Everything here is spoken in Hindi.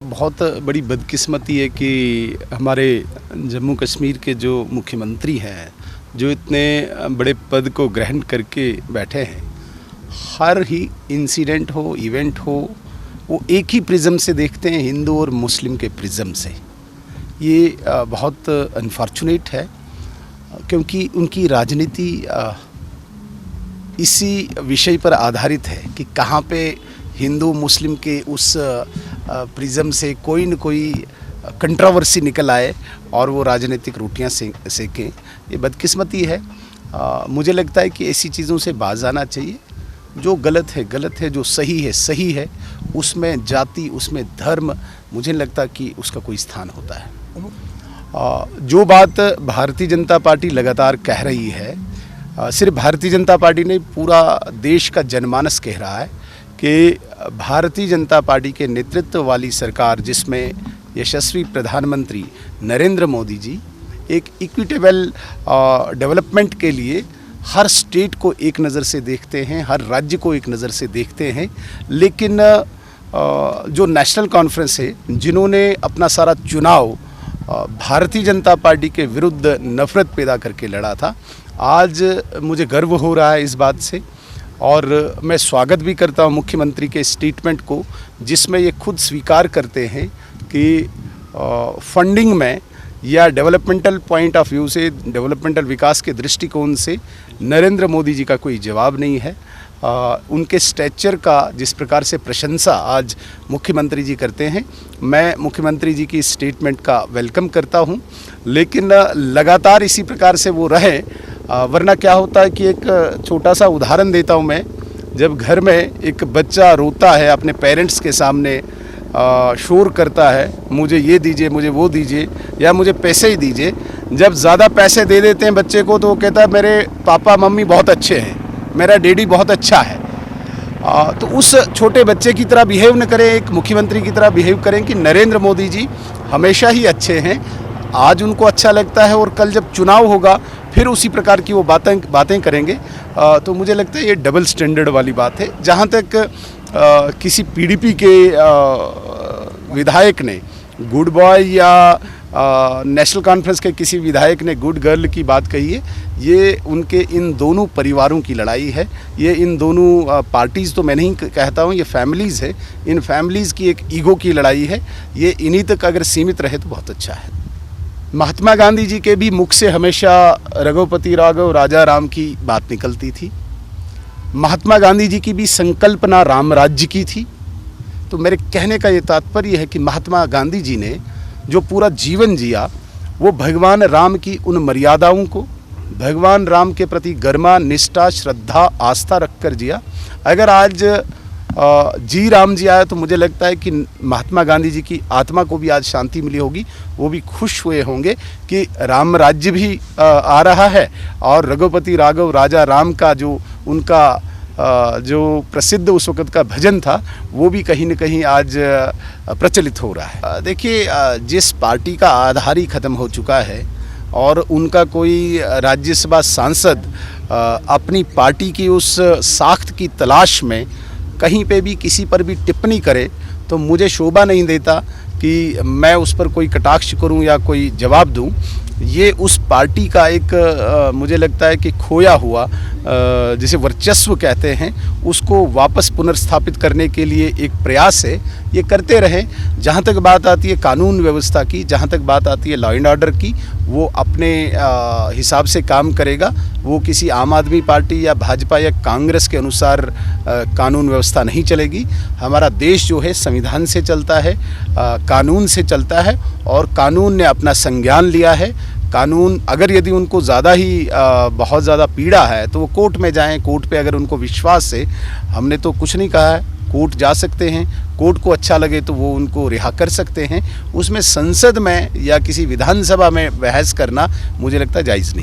बहुत बड़ी बदकिस्मती है कि हमारे जम्मू कश्मीर के जो मुख्यमंत्री हैं, जो इतने बड़े पद को ग्रहण करके बैठे हैं, हर ही इंसिडेंट हो, इवेंट हो, वो एक ही प्रिज्म से देखते हैं, हिंदू और मुस्लिम के प्रिज्म से। ये बहुत अनफॉर्चुनेट है, क्योंकि उनकी राजनीति इसी विषय पर आधारित है कि कहाँ पे हिंदू मुस्लिम के उस प्रिज्म से कोई न कोई कंट्रोवर्सी निकल आए और वो राजनीतिक रोटियां सेकें। ये बदकिस्मती है। मुझे लगता है कि ऐसी चीज़ों से बाज आना चाहिए। जो गलत है गलत है, जो सही है सही है। उसमें जाति, उसमें धर्म, मुझे लगता कि उसका कोई स्थान होता है। जो बात भारतीय जनता पार्टी लगातार कह रही है, सिर्फ भारतीय जनता पार्टी नहीं, पूरा देश का जनमानस कह रहा है कि भारतीय जनता पार्टी के नेतृत्व वाली सरकार, जिसमें यशस्वी प्रधानमंत्री नरेंद्र मोदी जी एक इक्विटेबल डेवलपमेंट के लिए हर स्टेट को एक नज़र से देखते हैं, हर राज्य को एक नज़र से देखते हैं। लेकिन जो नेशनल कॉन्फ्रेंस है, जिन्होंने अपना सारा चुनाव भारतीय जनता पार्टी के विरुद्ध नफरत पैदा करके लड़ा था, आज मुझे गर्व हो रहा है इस बात से। और मैं स्वागत भी करता हूं मुख्यमंत्री के स्टेटमेंट को, जिसमें ये खुद स्वीकार करते हैं कि फंडिंग में या डेवलपमेंटल पॉइंट ऑफ व्यू से, डेवलपमेंटल विकास के दृष्टिकोण से नरेंद्र मोदी जी का कोई जवाब नहीं है। उनके स्टैचर का जिस प्रकार से प्रशंसा आज मुख्यमंत्री जी करते हैं, मैं मुख्यमंत्री जी की स्टेटमेंट का वेलकम करता हूं। लेकिन लगातार इसी प्रकार से वो रहे, वरना क्या होता है कि एक छोटा सा उदाहरण देता हूं मैं। जब घर में एक बच्चा रोता है, अपने पेरेंट्स के सामने शोर करता है, मुझे ये दीजिए, मुझे वो दीजिए, या मुझे पैसे ही दीजिए। जब ज़्यादा पैसे दे देते हैं बच्चे को, तो वो कहता है मेरे पापा मम्मी बहुत अच्छे हैं, मेरा डैडी बहुत अच्छा है। तो उस छोटे बच्चे की तरह बिहेव न करें, एक मुख्यमंत्री की तरह बिहेव करें कि नरेंद्र मोदी जी हमेशा ही अच्छे हैं। आज उनको अच्छा लगता है और कल जब चुनाव होगा फिर उसी प्रकार की वो बातें करेंगे। तो मुझे लगता है ये डबल स्टैंडर्ड वाली बात है। जहाँ तक किसी पीडीपी के विधायक ने गुड बॉय या नेशनल कॉन्फ्रेंस के किसी विधायक ने गुड गर्ल की बात कही है, ये उनके इन दोनों परिवारों की लड़ाई है। ये इन दोनों पार्टीज़ तो मैं नहीं कहता हूँ, ये फैमिलीज़ है। इन फैमिलीज़ की एक ईगो की लड़ाई है। ये इन्हीं तक अगर सीमित रहे तो बहुत अच्छा है। महात्मा गांधी जी के भी मुख से हमेशा रघुपति राघव राजा राम की बात निकलती थी। महात्मा गांधी जी की भी संकल्पना राम राज्य की थी। तो मेरे कहने का ये तात्पर्य है कि महात्मा गांधी जी ने जो पूरा जीवन जिया, वो भगवान राम की उन मर्यादाओं को, भगवान राम के प्रति गरिमा, निष्ठा, श्रद्धा, आस्था रखकर जिया। अगर आज जी राम जी आया तो मुझे लगता है कि महात्मा गांधी जी की आत्मा को भी आज शांति मिली होगी। वो भी खुश हुए होंगे कि राम राज्य भी आ रहा है, और रघुपति राघव राजा राम का जो उनका जो प्रसिद्ध उस वक़्त का भजन था, वो भी कहीं न कहीं आज प्रचलित हो रहा है। देखिए, जिस पार्टी का आधार ही ख़त्म हो चुका है और उनका कोई राज्यसभा सांसद अपनी पार्टी की उस साख्त की तलाश में कहीं पे भी किसी पर भी टिप्पणी करे, तो मुझे शोभा नहीं देता कि मैं उस पर कोई कटाक्ष करूं या कोई जवाब दूं। ये उस पार्टी का एक मुझे लगता है कि खोया हुआ जिसे वर्चस्व कहते हैं, उसको वापस पुनर्स्थापित करने के लिए एक प्रयास है। ये करते रहें। जहाँ तक बात आती है कानून व्यवस्था की, जहाँ तक बात आती है लॉ एंड ऑर्डर की, वो अपने हिसाब से काम करेगा। वो किसी आम आदमी पार्टी या भाजपा या कांग्रेस के अनुसार कानून व्यवस्था नहीं चलेगी। हमारा देश जो है संविधान से चलता है, कानून से चलता है, और कानून ने अपना संज्ञान लिया है। कानून अगर यदि उनको ज़्यादा ही बहुत ज़्यादा पीड़ा है तो वो कोर्ट में जाएं। कोर्ट पे अगर उनको विश्वास है, हमने तो कुछ नहीं कहा है, कोर्ट जा सकते हैं। कोर्ट को अच्छा लगे तो वो उनको रिहा कर सकते हैं। उसमें संसद में या किसी विधानसभा में बहस करना मुझे लगता है जायज़ नहीं।